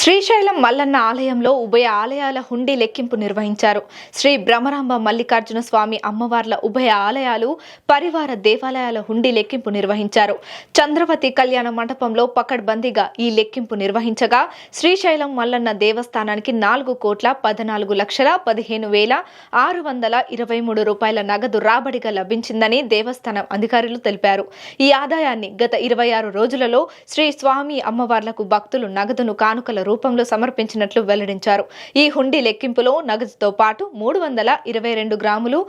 శ్రీశైలం మల్లన్న ఆలయంలో ఉభయ ఆలయాల హుండీ లెక్కింపు నిర్వహించారు. శ్రీ బ్రహ్మరాంబ మల్లికార్జున స్వామి అమ్మవార్ల ఉభయ ఆలయాలు, పరివార దేవాలయాల హుండీ లెక్కింపు నిర్వహించారు. చంద్రవతి కళ్యాణ మండపంలో పకడ్బందీగా ఈ లెక్కింపు నిర్వహించగా శ్రీశైలం మల్లన్న దేవస్థానానికి 4,14,15,623 రూపాయల నగదు రాబడిగా లభించిందని దేవస్థానం అధికారులు తెలిపారు. ఈ ఆదాయాన్ని గత 26 రోజులలో శ్రీ స్వామి అమ్మవార్లకు భక్తులు నగదును కానుకల రూపంలో సమర్పించినట్లు వెల్లడించారు. ఈ హుండీ లెక్కింపులో నగదుతో పాటు 322 గ్రాములు,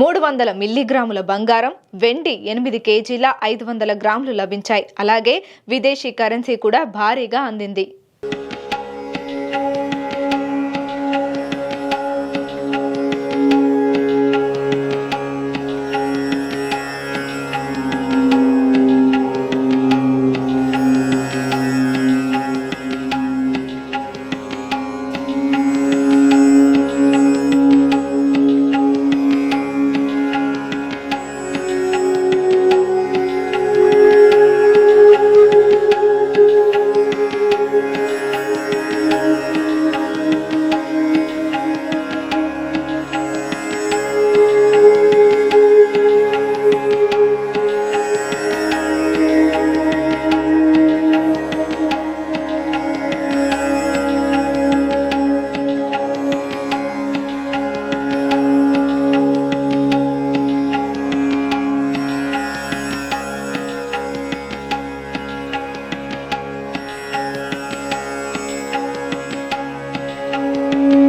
300 మిల్లీగ్రాముల బంగారం, వెండి 8 కేజీల 500 గ్రాములు లభించాయి. అలాగే విదేశీ కరెన్సీ కూడా భారీగా అందింది.